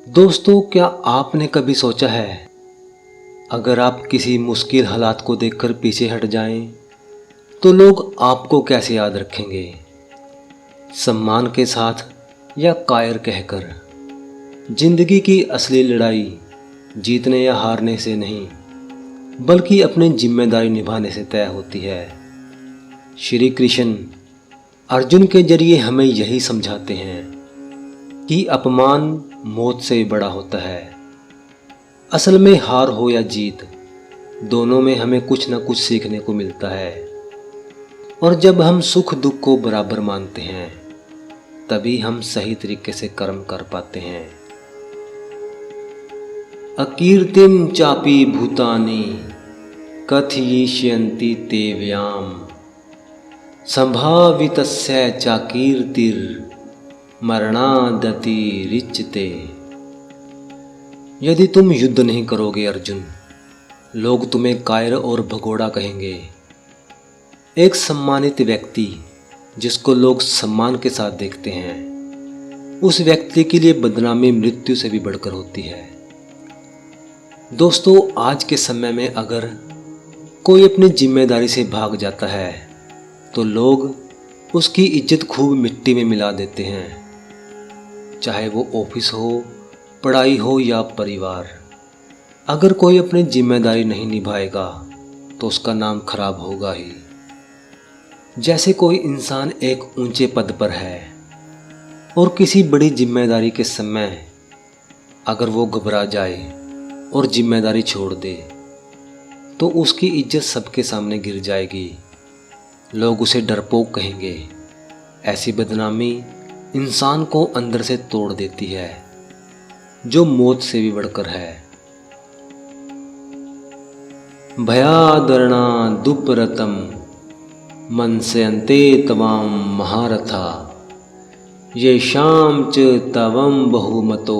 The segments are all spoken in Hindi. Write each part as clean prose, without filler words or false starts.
दोस्तों, क्या आपने कभी सोचा है, अगर आप किसी मुश्किल हालात को देखकर पीछे हट जाएं, तो लोग आपको कैसे याद रखेंगे? सम्मान के साथ या कायर कहकर? जिंदगी की असली लड़ाई जीतने या हारने से नहीं, बल्कि अपनी जिम्मेदारी निभाने से तय होती है। श्री कृष्ण अर्जुन के जरिए हमें यही समझाते हैं कि अपमान मौत से बड़ा होता है। असल में हार हो या जीत, दोनों में हमें कुछ न कुछ सीखने को मिलता है। और जब हम सुख दुख को बराबर मानते हैं, तभी हम सही तरीके से कर्म कर पाते हैं। अकीर्तिम चापी भूतानि कथयिष्यन्ति ते व्याम संभावितस्य चाकीर्तिर मरणादति रिच्यते। यदि तुम युद्ध नहीं करोगे अर्जुन, लोग तुम्हें कायर और भगोड़ा कहेंगे। एक सम्मानित व्यक्ति जिसको लोग सम्मान के साथ देखते हैं, उस व्यक्ति के लिए बदनामी मृत्यु से भी बढ़कर होती है। दोस्तों, आज के समय में अगर कोई अपनी जिम्मेदारी से भाग जाता है, तो लोग उसकी इज्जत खूब मिट्टी में मिला देते हैं। चाहे वो ऑफिस हो, पढ़ाई हो या परिवार। अगर कोई अपनी जिम्मेदारी नहीं निभाएगा, तो उसका नाम खराब होगा ही। जैसे कोई इंसान एक ऊंचे पद पर है और किसी बड़ी जिम्मेदारी के समय अगर वो घबरा जाए और जिम्मेदारी छोड़ दे, तो उसकी इज्जत सबके सामने गिर जाएगी। लोग उसे डरपोक कहेंगे। ऐसी बदनामी इंसान को अंदर से तोड़ देती है, जो मौत से भी बढ़कर है। भयादरणा दुपरतम मनस्यन्ते तवाम महारथा ये शाम च तवम बहुमतो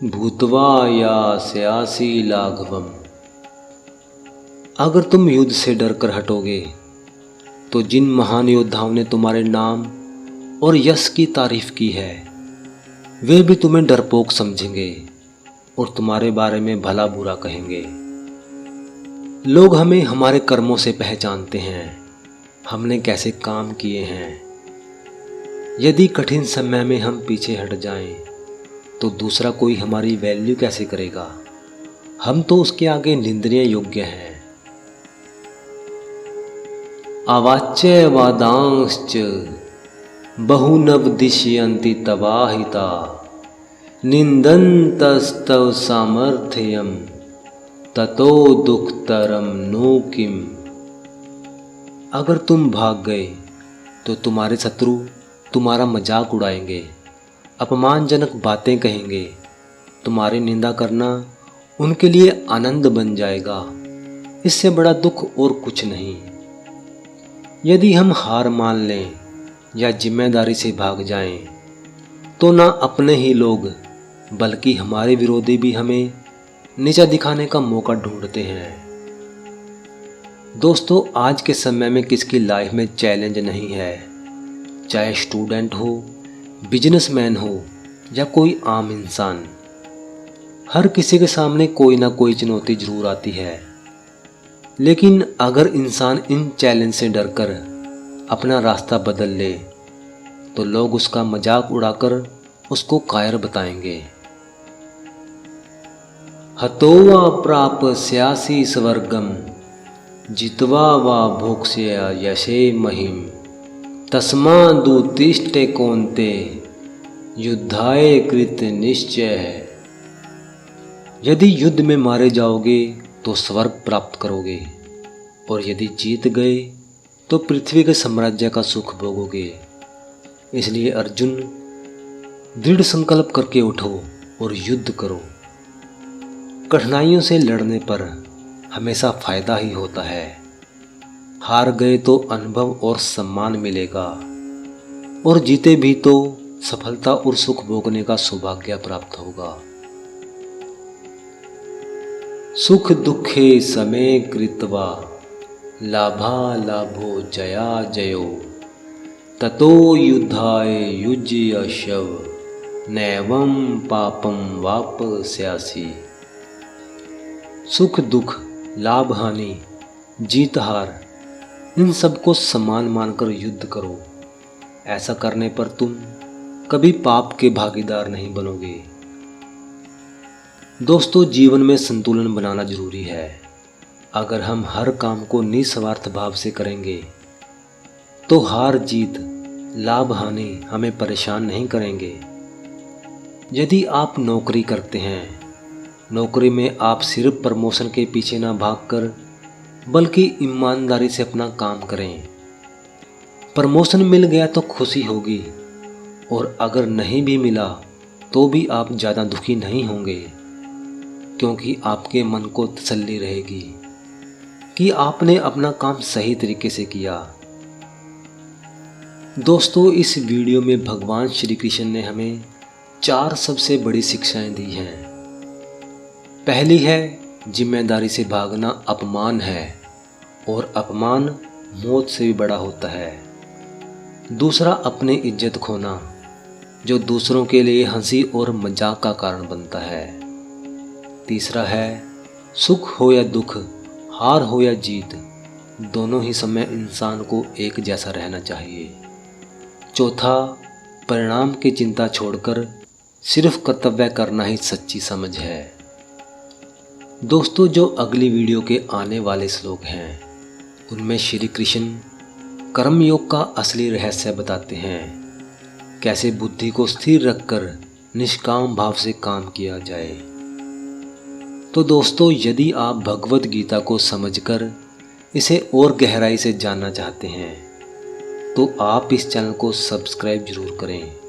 भूतवा यास्यासि लाघवम। अगर तुम युद्ध से डरकर हटोगे, तो जिन महान योद्धाओं ने तुम्हारे नाम और यश की तारीफ की है, वे भी तुम्हें डरपोक समझेंगे और तुम्हारे बारे में भला बुरा कहेंगे। लोग हमें हमारे कर्मों से पहचानते हैं, हमने कैसे काम किए हैं। यदि कठिन समय में हम पीछे हट जाएं, तो दूसरा कोई हमारी वैल्यू कैसे करेगा? हम तो उसके आगे निंदनीय योग्य हैं। अवाच्य वादांश्च बहुनवदिष्यन्ति तवाहिता निंदन्तस्तव सामर्थ्यम ततो दुःखतरम नो किम। अगर तुम भाग गए, तो तुम्हारे शत्रु तुम्हारा मजाक उड़ाएंगे, अपमानजनक बातें कहेंगे। तुम्हारी निंदा करना उनके लिए आनंद बन जाएगा। इससे बड़ा दुख और कुछ नहीं। यदि हम हार मान लें या जिम्मेदारी से भाग जाएं, तो ना अपने ही लोग बल्कि हमारे विरोधी भी हमें नीचा दिखाने का मौका ढूंढते हैं। दोस्तों, आज के समय में किसकी लाइफ में चैलेंज नहीं है? चाहे स्टूडेंट हो, बिजनेसमैन हो या कोई आम इंसान, हर किसी के सामने कोई ना कोई चुनौती जरूर आती है। लेकिन अगर इंसान इन चैलेंज से डरकर अपना रास्ता बदल ले, तो लोग उसका मजाक उड़ाकर उसको कायर बताएंगे। हतोवा प्राप्स्यासि स्वर्गम जित्वा वा भोक्ष्य यशे महिम तस्मादुत्तिष्ठ कौन्ते युद्धाय कृत निश्चय। यदि युद्ध में मारे जाओगे, तो स्वर्ग प्राप्त करोगे, और यदि जीत गए, तो पृथ्वी के साम्राज्य का सुख भोगोगे। इसलिए अर्जुन, दृढ़ संकल्प करके उठो और युद्ध करो। कठिनाइयों से लड़ने पर हमेशा फायदा ही होता है। हार गए तो अनुभव और सम्मान मिलेगा, और जीते भी तो सफलता और सुख भोगने का सौभाग्य प्राप्त होगा। सुख दुखे समे कृत्वा लाभालाभो जया जयो ततो युद्धाय युज्य शव नैवं पापम वापस्यासि। सुख दुख, लाभ हानि, जीत हार, इन सबको समान मानकर युद्ध करो। ऐसा करने पर तुम कभी पाप के भागीदार नहीं बनोगे। दोस्तों, जीवन में संतुलन बनाना जरूरी है। अगर हम हर काम को निस्वार्थ भाव से करेंगे तो हार जीत, लाभ हानि हमें परेशान नहीं करेंगे। यदि आप नौकरी करते हैं, नौकरी में आप सिर्फ प्रमोशन के पीछे ना भागकर बल्कि ईमानदारी से अपना काम करें। प्रमोशन मिल गया तो खुशी होगी, और अगर नहीं भी मिला तो भी आप ज़्यादा दुखी नहीं होंगे, क्योंकि आपके मन को तसल्ली रहेगी कि आपने अपना काम सही तरीके से किया। दोस्तों, इस वीडियो में भगवान श्री कृष्ण ने हमें 4 सबसे बड़ी शिक्षाएं दी हैं। पहली है, जिम्मेदारी से भागना अपमान है और अपमान मौत से भी बड़ा होता है। दूसरा, अपनी इज्जत खोना, जो दूसरों के लिए हंसी और मजाक का कारण बनता है। तीसरा है, सुख हो या दुख, हार हो या जीत, दोनों ही समय इंसान को एक जैसा रहना चाहिए। चौथा, परिणाम की चिंता छोड़कर सिर्फ कर्तव्य करना ही सच्ची समझ है। दोस्तों, जो अगली वीडियो के आने वाले श्लोक हैं उनमें श्री कृष्ण कर्मयोग का असली रहस्य बताते हैं, कैसे बुद्धि को स्थिर रखकर निष्काम भाव से काम किया जाए। तो दोस्तों, यदि आप भगवत गीता को समझकर इसे और गहराई से जानना चाहते हैं तो आप इस चैनल को सब्सक्राइब जरूर करें।